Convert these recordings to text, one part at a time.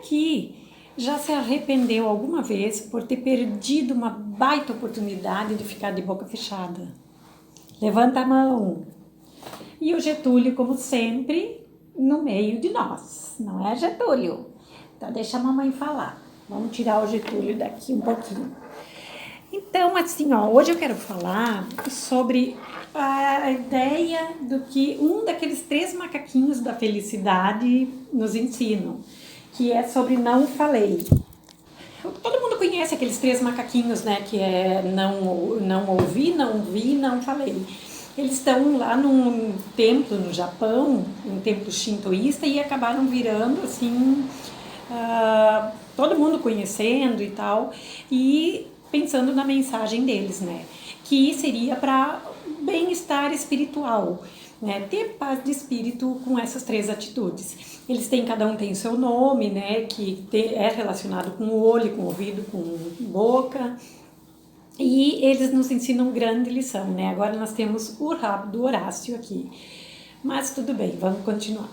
aqui já se arrependeu alguma vez por ter perdido uma baita oportunidade de ficar de boca fechada? Levanta a mão. E o Getúlio, como sempre, no meio de nós. Não é, Getúlio? Então deixa a mamãe falar. Vamos tirar o Getúlio daqui um pouquinho. Então, assim, hoje eu quero falar sobre a ideia do que um daqueles 3 macaquinhos da felicidade nos ensinam, que é sobre não falei. Todo mundo conhece aqueles 3 macaquinhos, né? Que é não ouvi, não vi, não falei. Eles estão lá num templo no Japão, um templo shintoísta, e acabaram virando, assim, todo mundo conhecendo e tal, e pensando na mensagem deles, né? Que seria para bem-estar espiritual, né? Ter paz de espírito com essas 3 atitudes. Eles têm, cada um tem seu nome, né? Que é relacionado com o olho, com o ouvido, com boca. E eles nos ensinam grande lição, né? Agora nós temos o rabo do Horácio aqui. Mas tudo bem, vamos continuar.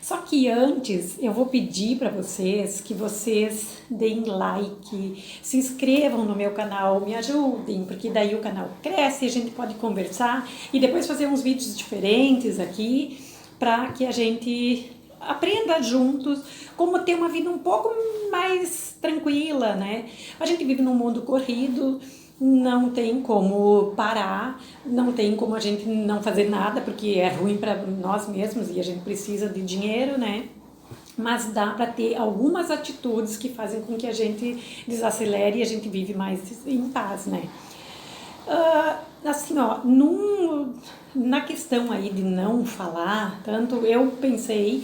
Só que antes eu vou pedir para vocês que vocês deem like, se inscrevam no meu canal, me ajudem, porque daí o canal cresce, a gente pode conversar e depois fazer uns vídeos diferentes aqui para que a gente aprenda juntos como ter uma vida um pouco mais tranquila, né? A gente vive num mundo corrido, não tem como parar, não tem como a gente não fazer nada, porque é ruim para nós mesmos e a gente precisa de dinheiro, né? Mas dá para ter algumas atitudes que fazem com que a gente desacelere e a gente vive mais em paz, né? Assim, na questão aí de não falar, tanto eu pensei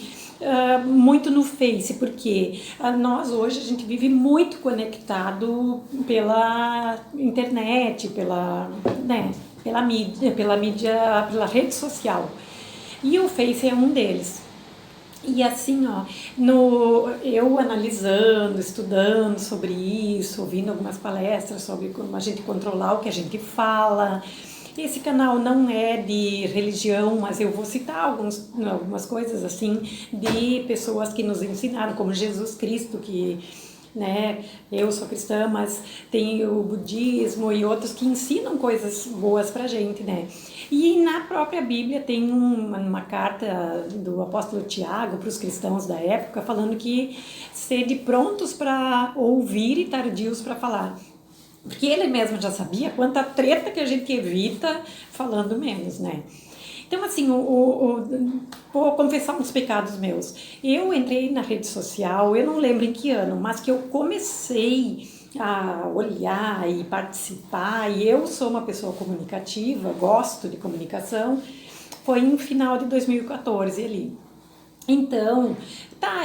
muito no Face, porque nós hoje a gente vive muito conectado pela internet, pela mídia, pela rede social. E o Face é um deles. E assim, eu analisando, estudando sobre isso, ouvindo algumas palestras sobre como a gente controlar o que a gente fala. Esse canal não é de religião, mas eu vou citar algumas coisas assim de pessoas que nos ensinaram, como Jesus Cristo, que, né, eu sou cristã, mas tem o budismo e outros que ensinam coisas boas pra gente, né? E na própria Bíblia tem uma carta do apóstolo Tiago para os cristãos da época, falando que sede prontos para ouvir e tardios para falar. Porque ele mesmo já sabia quanta treta que a gente evita falando menos, né? Então, assim, vou confessar uns pecados meus. Eu entrei na rede social, eu não lembro em que ano, mas que eu comecei a olhar e participar, e eu sou uma pessoa comunicativa, gosto de comunicação, foi no final de 2014 ali. Então,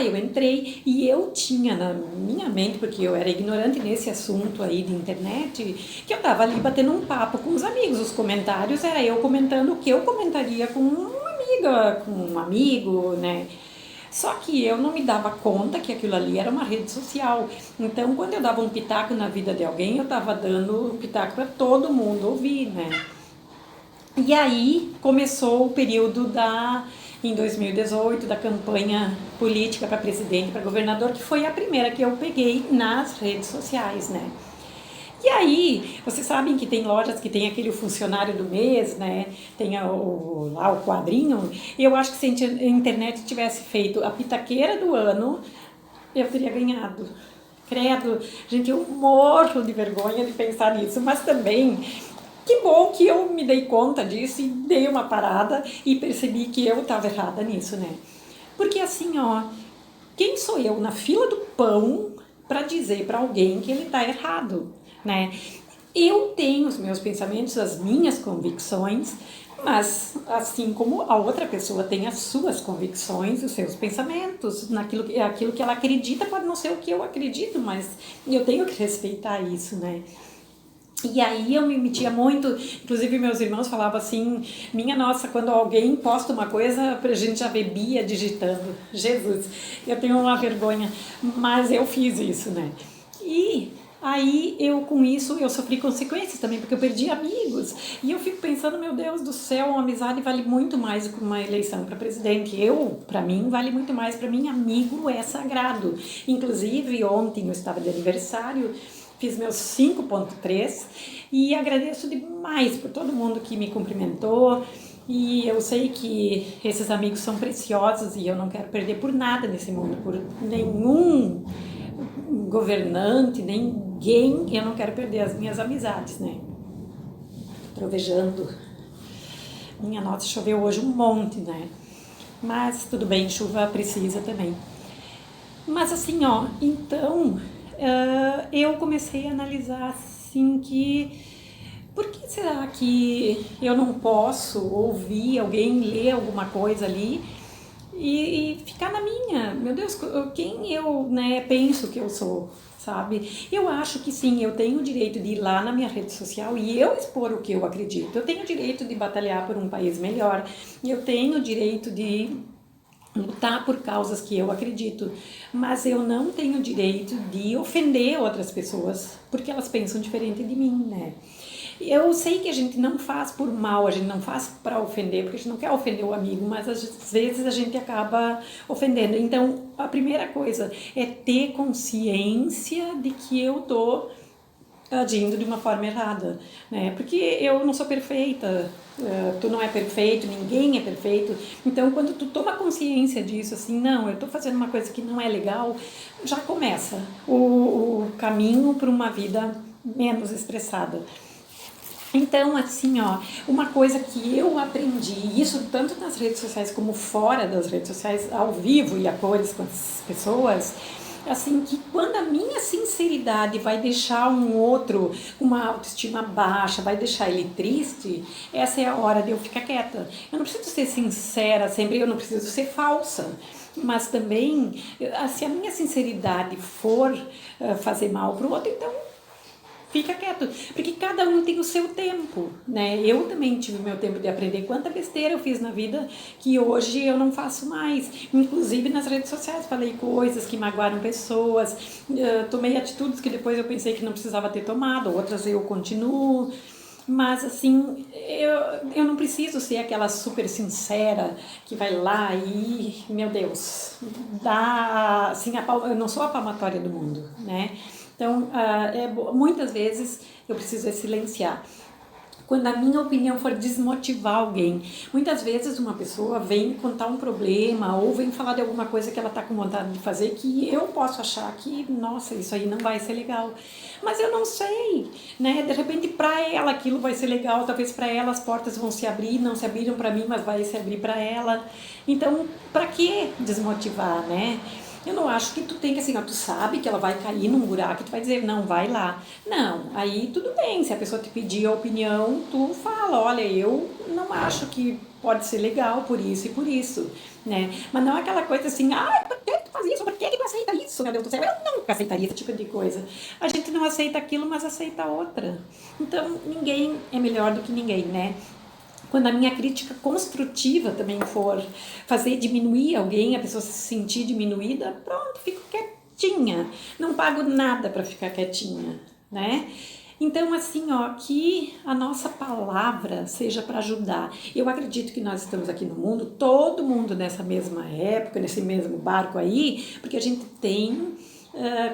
eu entrei e eu tinha na minha mente, porque eu era ignorante nesse assunto aí de internet, que eu tava ali batendo um papo com os amigos. Os comentários era eu comentando o que eu comentaria com uma amiga, com um amigo, né? Só que eu não me dava conta que aquilo ali era uma rede social. Então, quando eu dava um pitaco na vida de alguém, eu tava dando um pitaco para todo mundo ouvir, né? E aí começou o período em 2018, da campanha política para presidente, para governador, que foi a primeira que eu peguei nas redes sociais, né? E aí, vocês sabem que tem lojas que tem aquele funcionário do mês, né? Tem lá o quadrinho. E eu acho que se a internet tivesse feito a pitaqueira do ano, eu teria ganhado. Credo, gente, eu morro de vergonha de pensar nisso, mas também que bom que eu me dei conta disso e dei uma parada e percebi que eu estava errada nisso, né? Porque assim, quem sou eu na fila do pão para dizer para alguém que ele está errado, né? Eu tenho os meus pensamentos, as minhas convicções, mas assim como a outra pessoa tem as suas convicções, os seus pensamentos, aquilo que ela acredita pode não ser o que eu acredito, mas eu tenho que respeitar isso, né? E aí eu me metia muito, inclusive meus irmãos falavam assim, minha nossa, quando alguém posta uma coisa, a gente já bebia digitando. Jesus, eu tenho uma vergonha, mas eu fiz isso, né? E Aí com isso eu sofri consequências também, porque eu perdi amigos. E eu fico pensando, meu Deus do céu, uma amizade vale muito mais do que uma eleição para presidente. Para mim, vale muito mais. Para mim, amigo é sagrado. Inclusive, ontem eu estava de aniversário, fiz meus 5.3 e agradeço demais por todo mundo que me cumprimentou. E eu sei que esses amigos são preciosos e eu não quero perder por nada nesse mundo, por nenhum governante, ninguém, eu não quero perder as minhas amizades, né? Trovejando. Minha nossa, choveu hoje um monte, né? Mas tudo bem, chuva precisa também. Mas assim, ó, então eu comecei a analisar assim que por que será que eu não posso ouvir alguém ler alguma coisa ali e ficar na minha? Meu Deus, quem eu, né, penso que eu sou, sabe? Eu acho que sim, eu tenho o direito de ir lá na minha rede social e eu expor o que eu acredito. Eu tenho o direito de batalhar por um país melhor. Eu tenho o direito de lutar por causas que eu acredito, mas eu não tenho o direito de ofender outras pessoas porque elas pensam diferente de mim, né? Eu sei que a gente não faz por mal, a gente não faz para ofender, porque a gente não quer ofender o amigo, mas às vezes a gente acaba ofendendo. Então, a primeira coisa é ter consciência de que eu tô agindo de uma forma errada, né? Porque eu não sou perfeita, tu não é perfeito, ninguém é perfeito. Então, quando tu toma consciência disso, assim, não, eu tô fazendo uma coisa que não é legal, já começa o caminho para uma vida menos estressada. Então, assim, ó, uma coisa que eu aprendi, isso tanto nas redes sociais como fora das redes sociais, ao vivo e a cores com as pessoas, assim, que quando a minha sinceridade vai deixar um outro com uma autoestima baixa, vai deixar ele triste, essa é a hora de eu ficar quieta. Eu não preciso ser sincera sempre, eu não preciso ser falsa. Mas também, se a minha sinceridade for fazer mal para o outro, então fica quieto, porque cada um tem o seu tempo, né? Eu também tive meu tempo de aprender quanta besteira eu fiz na vida que hoje eu não faço mais. Inclusive nas redes sociais falei coisas que magoaram pessoas, tomei atitudes que depois eu pensei que não precisava ter tomado, outras eu continuo. Mas assim, eu não preciso ser aquela super sincera que vai lá e, meu Deus, dá assim, eu não sou a palmatória do mundo, né? Então, muitas vezes eu preciso silenciar. Quando a minha opinião for desmotivar alguém, muitas vezes uma pessoa vem contar um problema ou vem falar de alguma coisa que ela está com vontade de fazer que eu posso achar que, nossa, isso aí não vai ser legal. Mas eu não sei, né? De repente para ela aquilo vai ser legal, talvez para ela as portas vão se abrir, não se abriram para mim, mas vai se abrir para ela. Então, para que desmotivar, né? Eu não acho que tu tem que assim, ó, tu sabe que ela vai cair num buraco e tu vai dizer, não, vai lá. Não, aí tudo bem, se a pessoa te pedir a opinião, tu fala, olha, eu não acho que pode ser legal por isso e por isso, né? Mas não aquela coisa assim, ah, por que tu faz isso? Por que tu aceita isso? Meu Deus do céu, eu nunca aceitaria esse tipo de coisa. A gente não aceita aquilo, mas aceita outra. Então, ninguém é melhor do que ninguém, né? Quando a minha crítica construtiva também for fazer diminuir alguém, a pessoa se sentir diminuída, pronto, fico quietinha. Não pago nada para ficar quietinha, né? Então, assim, ó, que a nossa palavra seja para ajudar. Eu acredito que nós estamos aqui no mundo, todo mundo nessa mesma época, nesse mesmo barco aí, porque a gente tem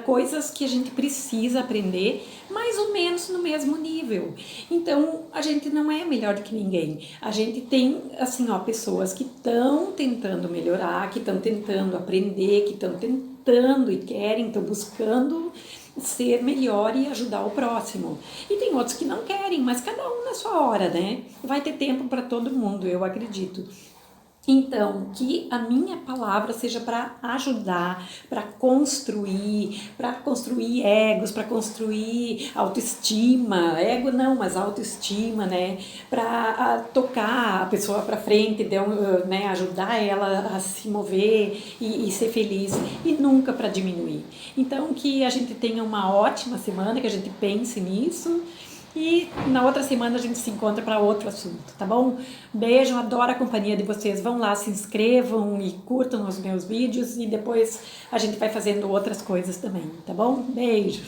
coisas que a gente precisa aprender mais ou menos no mesmo nível. Então, a gente não é melhor do que ninguém. A gente tem, assim, ó, pessoas que estão tentando melhorar, que estão tentando aprender, que estão tentando e querem, estão buscando ser melhor e ajudar o próximo. E tem outros que não querem, mas cada um na sua hora, né? Vai ter tempo para todo mundo, eu acredito. Então, que a minha palavra seja para ajudar, para construir egos, para construir autoestima, ego não, mas autoestima, né? Para tocar a pessoa para frente, né? Ajudar ela a se mover e ser feliz, e nunca para diminuir. Então, que a gente tenha uma ótima semana, que a gente pense nisso. E na outra semana a gente se encontra para outro assunto, tá bom? Beijo, adoro a companhia de vocês. Vão lá, se inscrevam e curtam os meus vídeos e depois a gente vai fazendo outras coisas também, tá bom? Beijo!